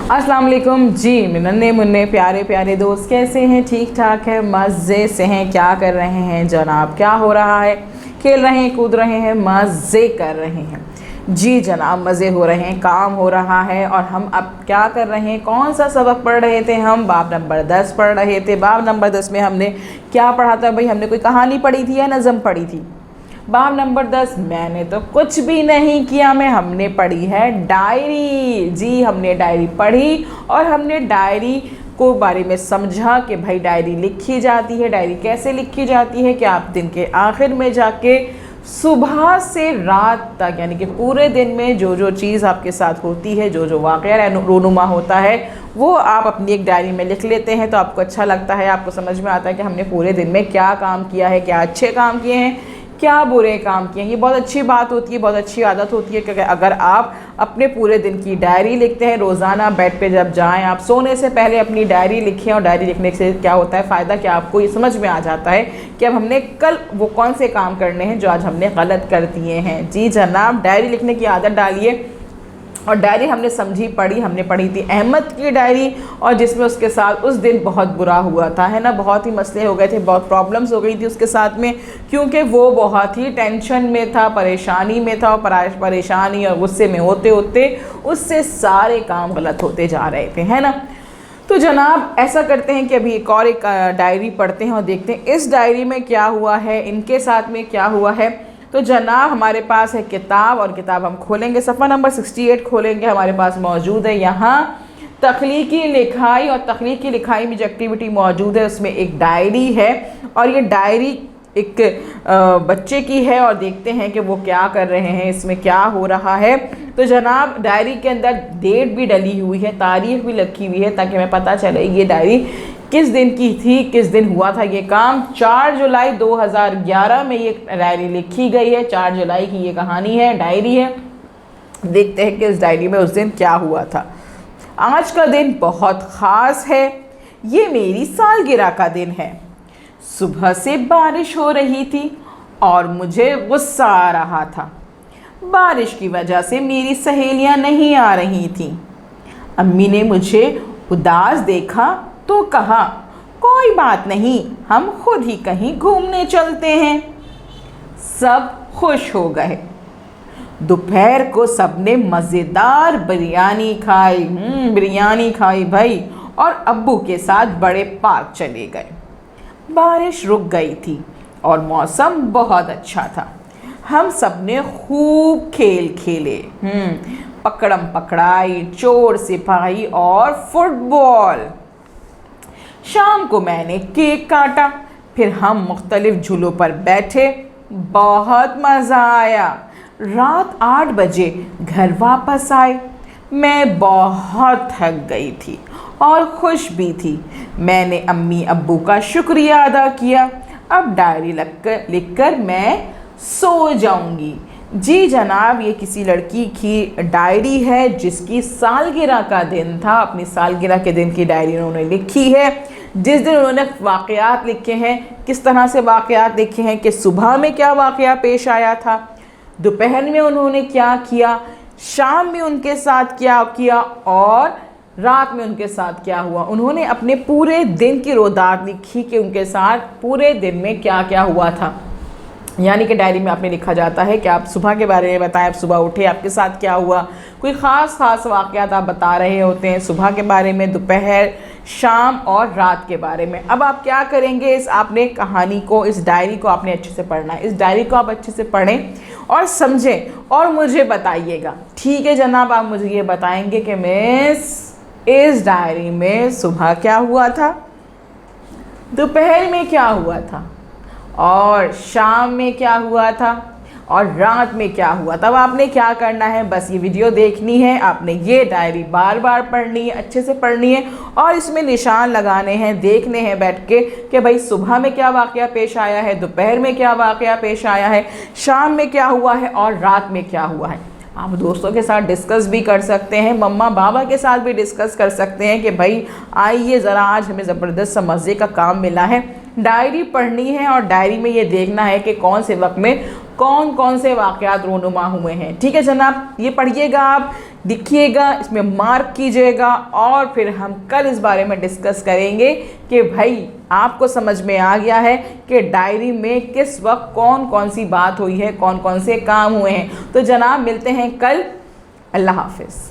अस्सलाम वालेकुम जी। नन्हे मुन्ने प्यारे प्यारे दोस्त कैसे हैं? ठीक ठाक है, मज़े से हैं? क्या कर रहे हैं जनाब? क्या हो रहा है? खेल रहे हैं, कूद रहे हैं, मज़े कर रहे हैं? जी जनाब, मज़े हो रहे हैं, काम हो रहा है। और हम अब क्या कर रहे हैं? कौन सा सबक पढ़ रहे थे? हम बाब नंबर 10 पढ़ रहे थे। बाब नंबर 10 में हमने क्या पढ़ा था भाई? हमने कोई कहानी पढ़ी थी या नज़म पढ़ी थी? बाब नंबर 10 मैंने तो कुछ भी नहीं किया, हमने पढ़ी है डायरी। जी, हमने डायरी पढ़ी और हमने डायरी को बारे में समझा कि भाई डायरी लिखी जाती है। डायरी कैसे लिखी जाती है कि आप दिन के आखिर में जाके सुबह से रात तक, यानी कि पूरे दिन में जो जो चीज़ आपके साथ होती है, जो जो वाक़या रोनुमा होता है, वो आप अपनी एक डायरी में लिख लेते हैं। तो आपको अच्छा लगता है, आपको समझ में आता है कि हमने पूरे दिन में क्या काम किया है, क्या अच्छे काम किए हैं, क्या बुरे काम किए हैं। ये बहुत अच्छी बात होती है, बहुत अच्छी आदत होती है कि अगर आप अपने पूरे दिन की डायरी लिखते हैं। रोज़ाना बेड पे जब जाएं, आप सोने से पहले अपनी डायरी लिखें। और डायरी लिखने से क्या होता है फ़ायदा, कि आपको ये समझ में आ जाता है कि अब हमने कल वो कौन से काम करने हैं जो आज हमने गलत कर दिए हैं। जी जनाब, डायरी लिखने की आदत डालिए। और डायरी हमने समझी पढ़ी, हमने पढ़ी थी अहमद की डायरी, और जिसमें उसके साथ उस दिन बहुत बुरा हुआ था, है ना। बहुत ही मसले हो गए थे, बहुत प्रॉब्लम्स हो गई थी उसके साथ में, क्योंकि वो बहुत ही टेंशन में था, परेशानी में था। और परेशानी और गुस्से में होते होते उससे सारे काम गलत होते जा रहे थे, है ना। तो जनाब ऐसा करते हैं कि अभी एक डायरी पढ़ते हैं और देखते हैं इस डायरी में क्या हुआ है, इनके साथ में क्या हुआ है। तो जनाब हमारे पास है किताब, और किताब हम खोलेंगे, सफ़ा नंबर 68 खोलेंगे। हमारे पास मौजूद है यहाँ तख्लीकी लिखाई, और तख्लीकी लिखाई में जो एक्टिविटी मौजूद है उसमें एक डायरी है। और ये डायरी एक बच्चे की है, और देखते हैं कि वो क्या कर रहे हैं, इसमें क्या हो रहा है। तो जनाब डायरी के अंदर डेट भी डली हुई है, तारीख भी लिखी हुई है, ताकि हमें पता चले ये डायरी किस दिन की थी, किस दिन हुआ था ये काम। 4 जुलाई 2011 में ये डायरी लिखी गई है। 4 जुलाई की ये कहानी है, डायरी है। देखते हैं कि इस डायरी में उस दिन क्या हुआ था। आज का दिन बहुत ख़ास है, ये मेरी सालगिरह का दिन है। सुबह से बारिश हो रही थी और मुझे गुस्सा आ रहा था। बारिश की वजह से मेरी सहेलियां नहीं आ रही थीं। अम्मी ने मुझे उदास देखा तो कहा, कोई बात नहीं, हम खुद ही कहीं घूमने चलते हैं। सब खुश हो गए। दोपहर को सबने मज़ेदार बिरयानी खाई। बिरयानी खाई भाई, और अब्बू के साथ बड़े पार्क चले गए। बारिश रुक गई थी और मौसम बहुत अच्छा था। हम सबने खूब खेल खेले, पकड़म पकड़ाई, चोर सिपाही और फुटबॉल। शाम को मैंने केक काटा, फिर हम मुख्तलिफ झूलों पर बैठे, बहुत मज़ा आया। रात 8 बजे घर वापस आए। मैं बहुत थक गई थी और खुश भी थी। मैंने अम्मी अब्बू का शुक्रिया अदा किया। अब डायरी लिखकर मैं सो जाऊंगी। जी जनाब, ये किसी लड़की की डायरी है जिसकी सालगिरह का दिन था। अपनी सालगिरह के दिन की डायरी उन्होंने लिखी है, जिस दिन उन्होंने वाक़यात लिखे हैं। किस तरह से वाक़यात लिखे हैं कि सुबह में क्या वाक़या पेश आया था, दोपहर में उन्होंने क्या किया, शाम में उनके साथ क्या किया, और रात में उनके साथ क्या हुआ। उन्होंने अपने पूरे दिन की रोदात लिखी कि उनके साथ पूरे दिन में क्या क्या हुआ था। यानी कि डायरी में आपने लिखा जाता है कि आप सुबह के बारे में बताएं, आप सुबह उठे, आपके साथ क्या हुआ, कोई ख़ास वाक़यात आप बता रहे होते हैं, सुबह के बारे में, दोपहर, शाम और रात के बारे में। अब आप क्या करेंगे, आपने कहानी को, इस डायरी को आपने अच्छे से पढ़ना है। इस डायरी को आप अच्छे से पढ़ें और समझें और मुझे बताइएगा। ठीक है जनाब, आप मुझे ये बताएंगे कि मिस इस डायरी में सुबह क्या हुआ था, दोपहर में क्या हुआ था, और शाम में क्या हुआ था, और रात में क्या हुआ। तब आपने क्या करना है, बस ये वीडियो देखनी है, आपने ये डायरी बार बार पढ़नी है, अच्छे से पढ़नी है, और इसमें निशान लगाने हैं, देखने हैं बैठ के कि भाई सुबह में क्या वाक़या पेश आया है, दोपहर में क्या वाक़या पेश आया है, शाम में क्या हुआ है, और रात में क्या हुआ है। आप दोस्तों के साथ डिस्कस भी कर सकते हैं, मम्मा बाबा के साथ भी डिस्कस कर सकते हैं कि भाई आइए ज़रा, आज हमें ज़बरदस्त सा मज़े का काम मिला है। डायरी पढ़नी है और डायरी में ये देखना है कि कौन से वक्त में कौन कौन से वाक़यात रूनुमा हुए हैं। ठीक है जनाब, ये पढ़िएगा आप, देखिएगा, इसमें मार्क कीजिएगा और फिर हम कल इस बारे में डिस्कस करेंगे कि भाई आपको समझ में आ गया है कि डायरी में किस वक्त कौन कौन सी बात हुई है, कौन कौन से काम हुए हैं। तो जनाब मिलते हैं कल। अल्लाह हाफिज़।